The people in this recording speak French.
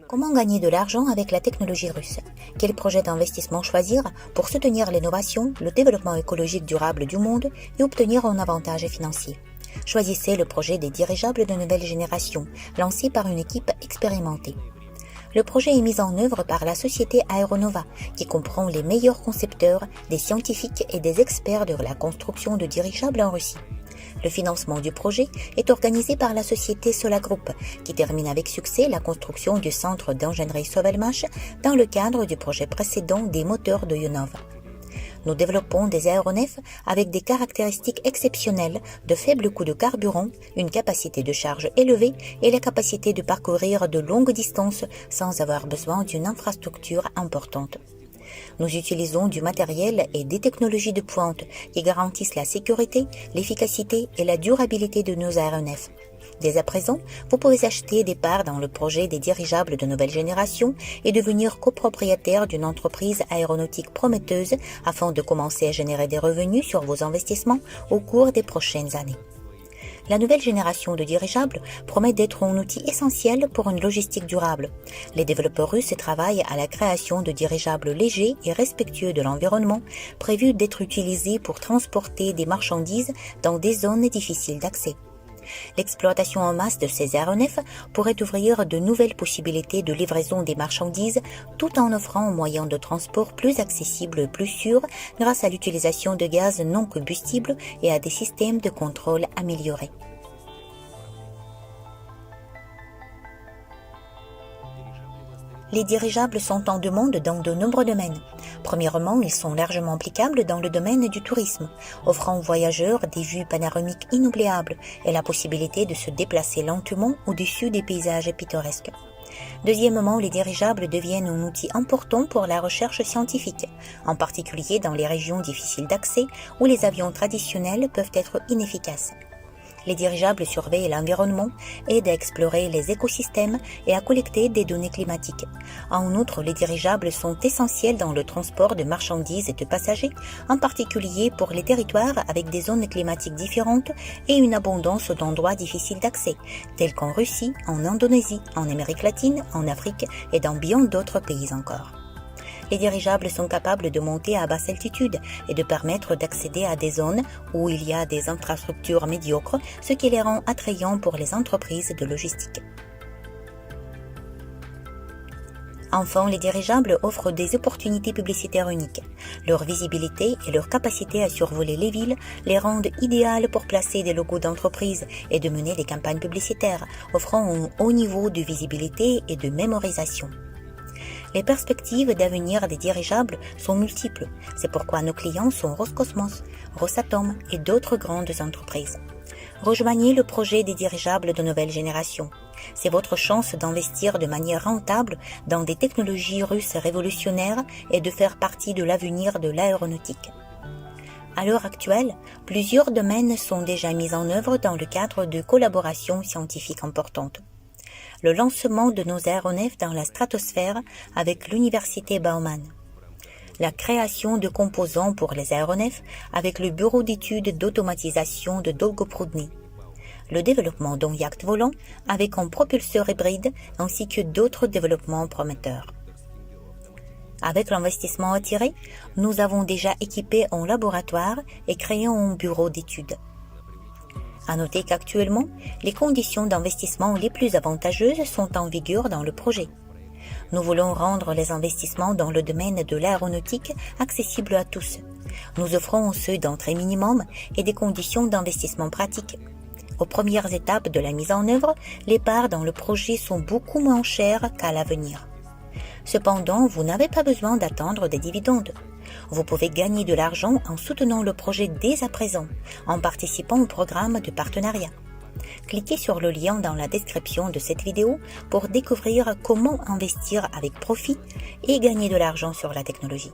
Comment gagner de l'argent avec la technologie russe? Quel projet d'investissement choisir pour soutenir l'innovation, le développement écologique durable du monde et obtenir un avantage financier? Choisissez le projet des dirigeables de nouvelle génération, lancé par une équipe expérimentée. Le projet est mis en œuvre par la société Aeronova, qui comprend les meilleurs concepteurs, des scientifiques et des experts de la construction de dirigeables en Russie. Le financement du projet est organisé par la société Sola Group, qui termine avec succès la construction du centre d'ingénierie Sovelmash dans le cadre du projet précédent des moteurs de Yonov. Nous développons des aéronefs avec des caractéristiques exceptionnelles de faible coût de carburant, une capacité de charge élevée et la capacité de parcourir de longues distances sans avoir besoin d'une infrastructure importante. Nous utilisons du matériel et des technologies de pointe qui garantissent la sécurité, l'efficacité et la durabilité de nos aéronefs. Dès à présent, vous pouvez acheter des parts dans le projet des dirigeables de nouvelle génération et devenir copropriétaire d'une entreprise aéronautique prometteuse afin de commencer à générer des revenus sur vos investissements au cours des prochaines années. La nouvelle génération de dirigeables promet d'être un outil essentiel pour une logistique durable. Les développeurs russes travaillent à la création de dirigeables légers et respectueux de l'environnement, prévus d'être utilisés pour transporter des marchandises dans des zones difficiles d'accès. L'exploitation en masse de ces aéronefs pourrait ouvrir de nouvelles possibilités de livraison des marchandises tout en offrant un moyen de transport plus accessible et plus sûr grâce à l'utilisation de gaz non combustibles et à des systèmes de contrôle améliorés. Les dirigeables sont en demande dans de nombreux domaines. Premièrement, ils sont largement applicables dans le domaine du tourisme, offrant aux voyageurs des vues panoramiques inoubliables et la possibilité de se déplacer lentement au-dessus des paysages pittoresques. Deuxièmement, les dirigeables deviennent un outil important pour la recherche scientifique, en particulier dans les régions difficiles d'accès où les avions traditionnels peuvent être inefficaces. Les dirigeables surveillent l'environnement, aident à explorer les écosystèmes et à collecter des données climatiques. En outre, les dirigeables sont essentiels dans le transport de marchandises et de passagers, en particulier pour les territoires avec des zones climatiques différentes et une abondance d'endroits difficiles d'accès, tels qu'en Russie, en Indonésie, en Amérique latine, en Afrique et dans bien d'autres pays encore. Les dirigeables sont capables de monter à basse altitude et de permettre d'accéder à des zones où il y a des infrastructures médiocres, ce qui les rend attrayants pour les entreprises de logistique. Enfin, les dirigeables offrent des opportunités publicitaires uniques. Leur visibilité et leur capacité à survoler les villes les rendent idéales pour placer des logos d'entreprise et de mener des campagnes publicitaires, offrant un haut niveau de visibilité et de mémorisation. Les perspectives d'avenir des dirigeables sont multiples. C'est pourquoi nos clients sont Roscosmos, Rosatom et d'autres grandes entreprises. Rejoignez le projet des dirigeables de nouvelle génération. C'est votre chance d'investir de manière rentable dans des technologies russes révolutionnaires et de faire partie de l'avenir de l'aéronautique. À l'heure actuelle, plusieurs domaines sont déjà mis en œuvre dans le cadre de collaborations scientifiques importantes. Le lancement de nos aéronefs dans la stratosphère avec l'université Bauman, la création de composants pour les aéronefs avec le bureau d'études d'automatisation de Dolgoprudny, le développement d'un yacht volant avec un propulseur hybride ainsi que d'autres développements prometteurs. Avec l'investissement attiré, nous avons déjà équipé un laboratoire et créé un bureau d'études. À noter qu'actuellement, les conditions d'investissement les plus avantageuses sont en vigueur dans le projet. Nous voulons rendre les investissements dans le domaine de l'aéronautique accessibles à tous. Nous offrons un seuil d'entrée minimum et des conditions d'investissement pratiques. Aux premières étapes de la mise en œuvre, les parts dans le projet sont beaucoup moins chères qu'à l'avenir. Cependant, vous n'avez pas besoin d'attendre des dividendes. Vous pouvez gagner de l'argent en soutenant le projet dès à présent, en participant au programme de partenariat. Cliquez sur le lien dans la description de cette vidéo pour découvrir comment investir avec profit et gagner de l'argent sur la technologie.